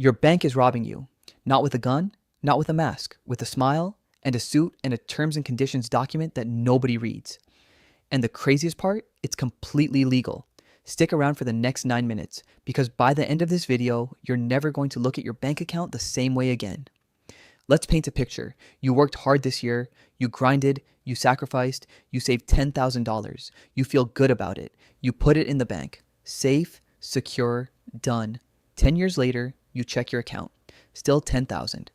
Your bank is robbing you, not with a gun, not with a mask, with a smile and a suit and a terms and conditions document that nobody reads. And the craziest part, it's completely legal. Stick around for the next 9 minutes because by the end of this video, you're never going to look at your bank account the same way again. Let's paint a picture. You worked hard this year, you grinded, you sacrificed, you saved $10,000. You feel good about it. You put it in the bank. Safe, secure, done. 10 years later, you check your account. Still 10,000.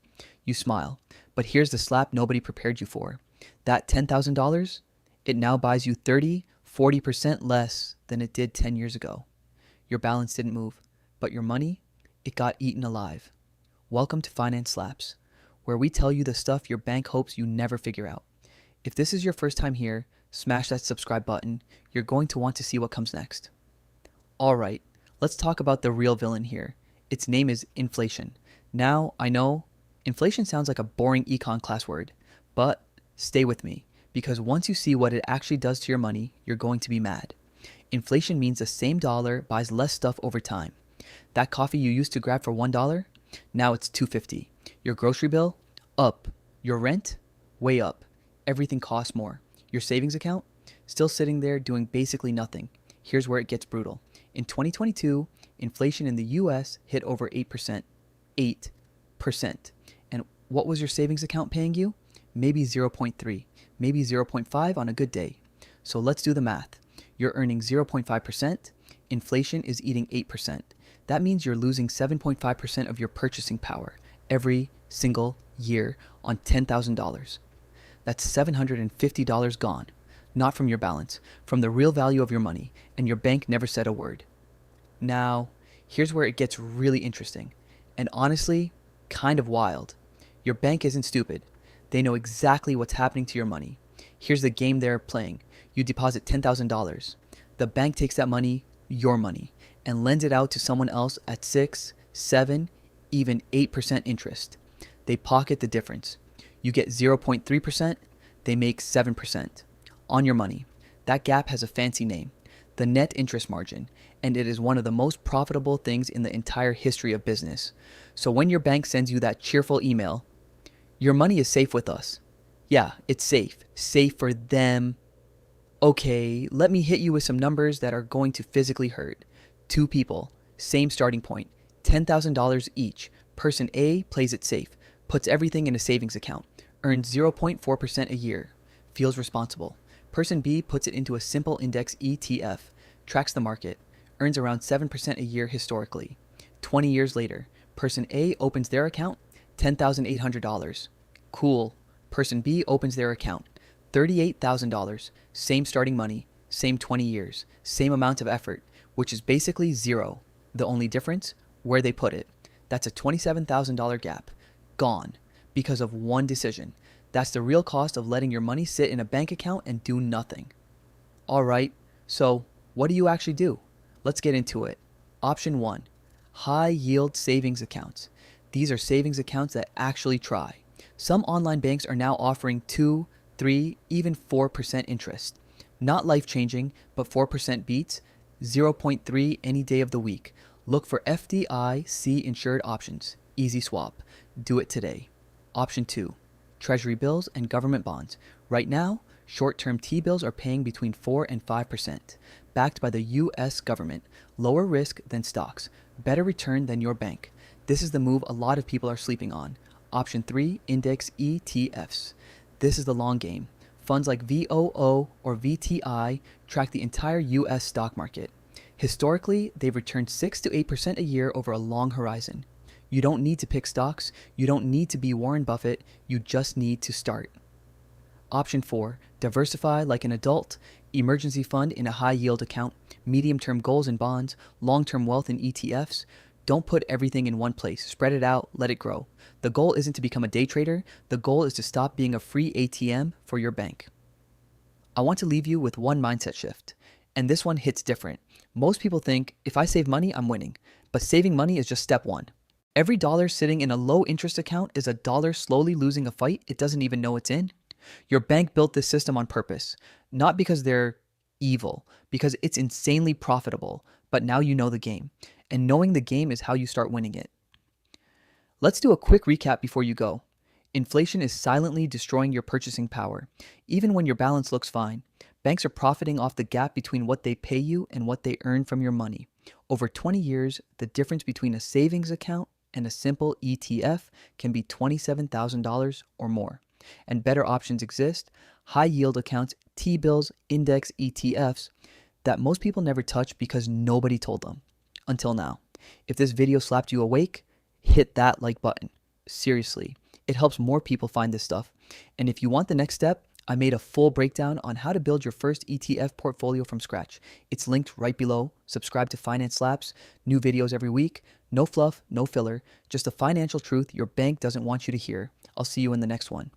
You smile. But here's the slap nobody prepared you for. That $10,000, it now buys you 40% less than it did 10 years ago. Your balance didn't move, but your money, it got eaten alive. Welcome to FinanceSlaps, where we tell you the stuff your bank hopes you never figure out. If this is your first time here, smash that subscribe button. You're going to want to see what comes next. All right, let's talk about the real villain here. Its name is inflation. Now, I know, inflation sounds like a boring econ class word, but stay with me, because once you see what it actually does to your money, you're going to be mad. Inflation means the same dollar buys less stuff over time. That coffee you used to grab for $1, now it's $2.50. Your grocery bill, up. Your rent, way up. Everything costs more. Your savings account, still sitting there doing basically nothing. Here's where it gets brutal. In 2022, inflation in the US hit over 8%. 8%. And what was your savings account paying you? Maybe 0.3, maybe 0.5 on a good day. So let's do the math. You're earning 0.5%. Inflation is eating 8%. That means you're losing 7.5% of your purchasing power every single year on $10,000. That's $750 gone, not from your balance, from the real value of your money, and your bank never said a word. Now, here's where it gets really interesting, and honestly, kind of wild. Your bank isn't stupid. They know exactly what's happening to your money. Here's the game they're playing. You deposit $10,000. The bank takes that money, your money, and lends it out to someone else at 6, 7, even 8% interest. They pocket the difference. You get 0.3%, they make 7% on your money. That gap has a fancy name, the net interest margin, and it is one of the most profitable things in the entire history of business. So when your bank sends you that cheerful email, your money is safe with us. Yeah, it's safe. Safe for them. Okay, let me hit you with some numbers that are going to physically hurt. 2 people, same starting point, $10,000 each. Person A plays it safe, puts everything in a savings account, earns 0.4% a year, feels responsible. Person B puts it into a simple index ETF, tracks the market, earns around 7% a year historically. 20 years later, person A opens their account, $10,800. Cool. Person B opens their account, $38,000, same starting money, same 20 years, same amount of effort, which is basically zero. The only difference, where they put it. That's a $27,000 gap. Gone. Because of one decision. That's the real cost of letting your money sit in a bank account and do nothing. Alright, so what do you actually do? Let's get into it. Option 1. High yield savings accounts. These are savings accounts that actually try. Some online banks are now offering 2, 3, even 4% interest. Not life-changing, but 4% beats 0.3 any day of the week. Look for FDIC insured options. Easy swap. Do it today. Option 2. Treasury bills and government bonds. Right now, short-term T-bills are paying between 4 and 5%. Backed by the US government. Lower risk than stocks. Better return than your bank. This is the move a lot of people are sleeping on. Option 3. Index ETFs. This is the long game. Funds like VOO or VTI track the entire US stock market. Historically, they've returned 6 to 8% a year over a long horizon. You don't need to pick stocks. You don't need to be Warren Buffett. You just need to start. Option 4. Diversify like an adult. Emergency fund in a high yield account. Medium-term goals in bonds. Long-term wealth in ETFs. Don't put everything in one place. Spread it out. Let it grow. The goal isn't to become a day trader. The goal is to stop being a free ATM for your bank. I want to leave you with one mindset shift. And this one hits different. Most people think, if I save money, I'm winning. But saving money is just step 1. Every dollar sitting in a low interest account is a dollar slowly losing a fight it doesn't even know it's in. Your bank built this system on purpose, not because they're evil, because it's insanely profitable, but now you know the game. And knowing the game is how you start winning it. Let's do a quick recap before you go. Inflation is silently destroying your purchasing power. Even when your balance looks fine, banks are profiting off the gap between what they pay you and what they earn from your money. Over 20 years, the difference between a savings account and a simple ETF can be $27,000 or more. And better options exist: high yield accounts, T-bills, index ETFs that most people never touch because nobody told them. Until now. If this video slapped you awake, hit that like button. Seriously, it helps more people find this stuff. And if you want the next step, I made a full breakdown on how to build your first ETF portfolio from scratch. It's linked right below. Subscribe to FinanceSlaps. New videos every week. No fluff, no filler. Just the financial truth your bank doesn't want you to hear. I'll see you in the next one.